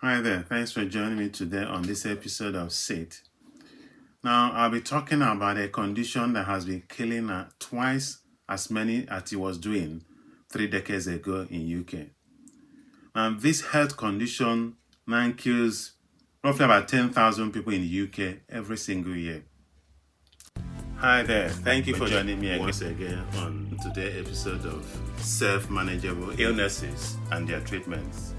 Hi there, thanks for joining me today on this episode of SIT. Now, I'll be talking about a condition that has been killing twice as many as it was doing 3 decades ago in UK. Now, this health condition now kills roughly about 10,000 people in the UK every single year. Hi there, thank you for joining me once again on today's episode of Self-Manageable Illnesses and Their Treatments.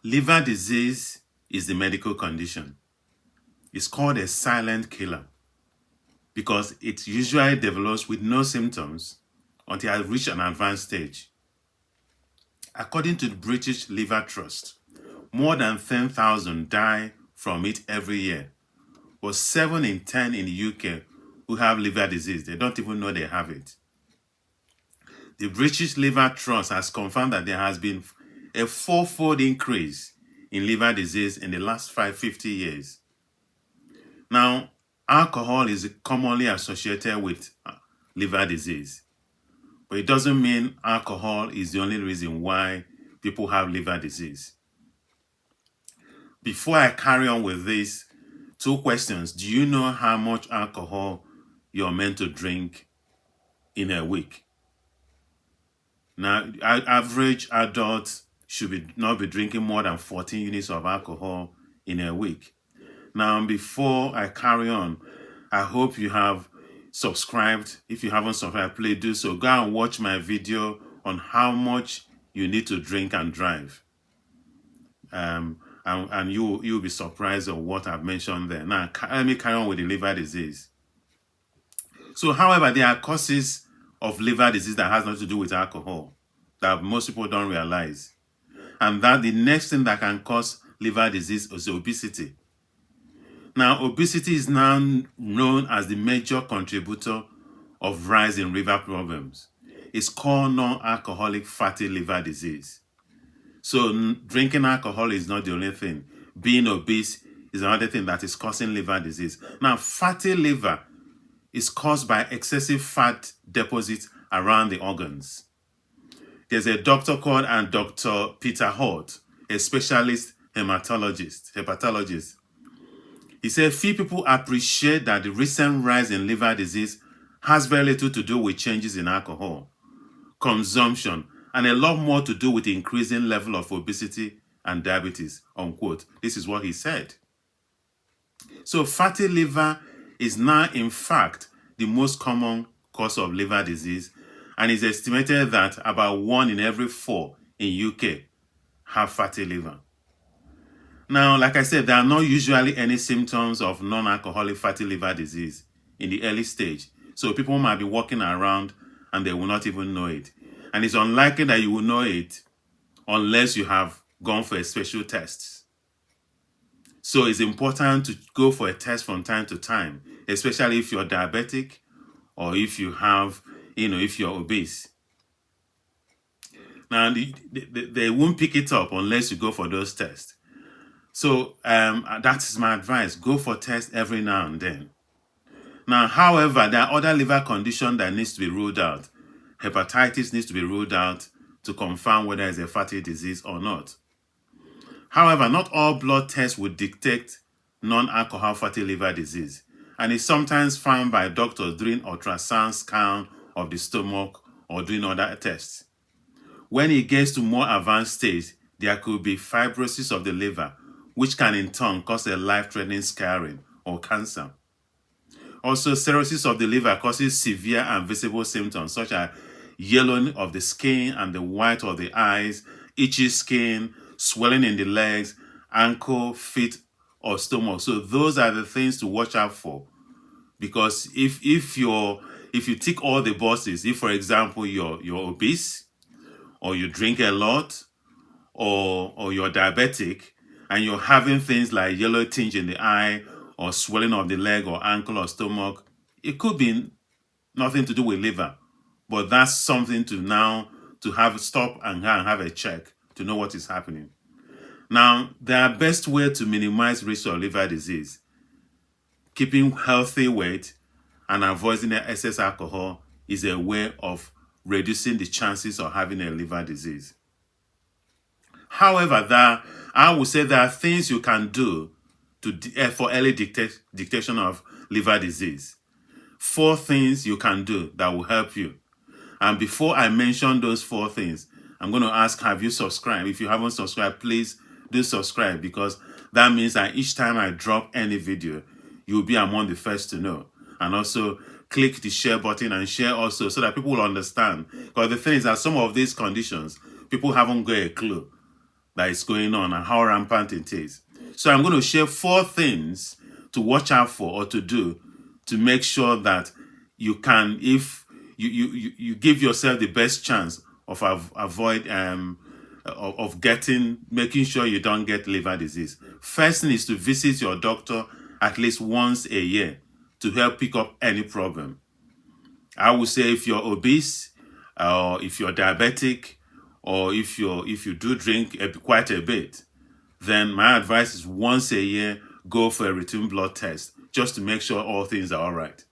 Liver disease is the medical condition. It's called a silent killer because it usually develops with no symptoms until it reaches an advanced stage. According to the British Liver Trust, more than 10,000 die from it every year, but 7 in 10 in the UK who have liver disease, they don't even know they have it. The British Liver Trust has confirmed that there has been a 4-fold increase in liver disease in the last 50 years. Now, alcohol is commonly associated with liver disease, but it doesn't mean alcohol is the only reason why people have liver disease. Before I carry on with this, 2 questions. Do you know how much alcohol you're meant to drink in a week? Now, average adults should not be drinking more than 14 units of alcohol in a week. Now, before I carry on, I hope you have subscribed. If you haven't subscribed, please do so. Go and watch my video on how much you need to drink and drive. And you'll be surprised at what I've mentioned there. Now, let me carry on with the liver disease. So, however, there are causes of liver disease that has nothing to do with alcohol that most people don't realize. And that the next thing that can cause liver disease is obesity. Now, obesity is now known as the major contributor of rise in liver problems. It's called non-alcoholic fatty liver disease. So drinking alcohol is not the only thing. Being obese is another thing that is causing liver disease. Now, fatty liver is caused by excessive fat deposits around the organs. There's a doctor called Dr. Peter Holt, a specialist hepatologist. He said few people appreciate that the recent rise in liver disease has very little to do with changes in alcohol consumption and a lot more to do with the increasing level of obesity and diabetes, unquote. This is what he said. So fatty liver is now, in fact, the most common cause of liver disease, and it's estimated that about 1 in every 4 in UK have fatty liver. Now, like I said, there are not usually any symptoms of non-alcoholic fatty liver disease in the early stage. So people might be walking around and they will not even know it. And it's unlikely that you will know it unless you have gone for a special test. So it's important to go for a test from time to time, especially if you're diabetic or if you have, if you're obese. Now, they won't pick it up unless you go for those tests. So that is my advice. Go for tests every now and then. Now, however, there are other liver conditions that needs to be ruled out. Hepatitis needs to be ruled out to confirm whether it's a fatty disease or not. However, not all blood tests would detect non-alcohol fatty liver disease, and it's sometimes found by doctors during ultrasound scan of the stomach or doing other tests. When it gets to more advanced stage, there could be fibrosis of the liver, which can in turn cause a life-threatening scarring or cancer. Also, cirrhosis of the liver causes severe and visible symptoms such as yellowing of the skin and the white of the eyes, itchy skin, swelling in the legs, ankle, feet, or stomach. So those are the things to watch out for. Because if you tick all the boxes, if for example you're obese, or you drink a lot, or you're diabetic, and you're having things like yellow tinge in the eye, or swelling of the leg or ankle or stomach, it could be nothing to do with liver. But that's something to have stop and have a check to know what is happening. Now, the best way to minimize risk of liver disease, keeping healthy weight and avoiding excess alcohol is a way of reducing the chances of having a liver disease. However, I would say there are things you can do for early detection of liver disease. 4 things you can do that will help you. And before I mention those 4 things, I'm going to ask, have you subscribed? If you haven't subscribed, please do subscribe, because that means that each time I drop any video, you'll be among the first to know. And also click the share button and share also, so that people will understand. Because the thing is that some of these conditions, people haven't got a clue that is going on and how rampant it is. So I'm going to share 4 things to watch out for or to do to make sure that you can, if you give yourself the best chance of making sure you don't get liver disease. First thing is to visit your doctor at least once a year to help pick up any problem. I would say if you're obese, or if you're diabetic, or if you do drink quite a bit, then my advice is once a year, go for a routine blood test just to make sure all things are all right.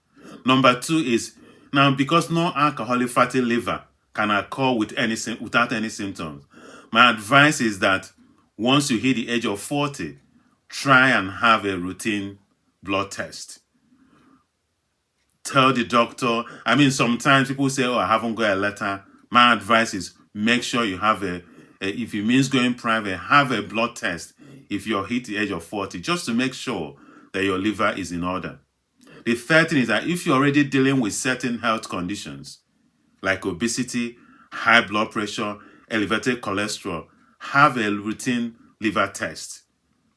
Number 2 is, now because non-alcoholic fatty liver can occur without any symptoms, my advice is that once you hit the age of 40, try and have a routine blood test. Tell the doctor. I mean, sometimes people say, oh, I haven't got a letter. My advice is make sure you have if it means going private, have a blood test if you're hit the age of 40, just to make sure that your liver is in order. The third thing is that if you're already dealing with certain health conditions, like obesity, high blood pressure, elevated cholesterol, have a routine liver test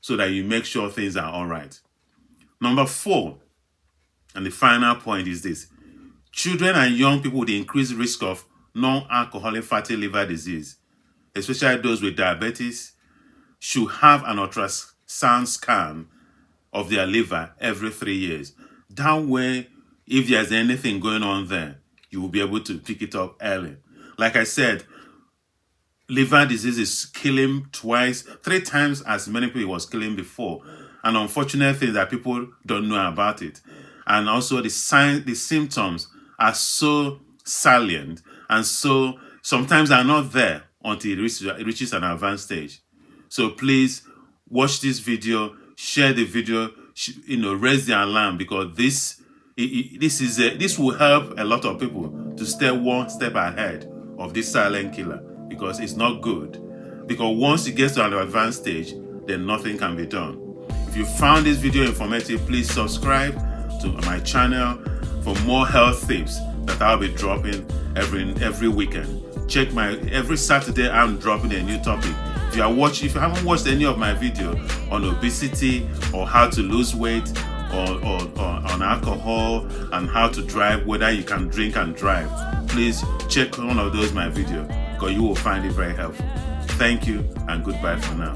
so that you make sure things are all right. Number 4, and the final point is this: children and young people with the increased risk of non-alcoholic fatty liver disease, especially those with diabetes, should have an ultrasound scan of their liver every 3 years. That way, if there's anything going on there, you will be able to pick it up early. Like I said, liver disease is killing 3 times as many people it was killing before. An unfortunate thing that people don't know about it. And also the symptoms are so salient, and so sometimes are not there until it reaches an advanced stage. So please watch this video, share the video, raise the alarm, because this will help a lot of people to stay one step ahead of this silent killer, because it's not good. Because once it gets to an advanced stage, then nothing can be done. If you found this video informative, please subscribe to my channel for more health tips that I'll be dropping every weekend. Check every Saturday I'm dropping a new topic. If you haven't watched any of my video on obesity, or how to lose weight, or on alcohol, and how to drive, whether you can drink and drive, please check one of those my video, because you will find it very helpful. Thank you, and goodbye for now.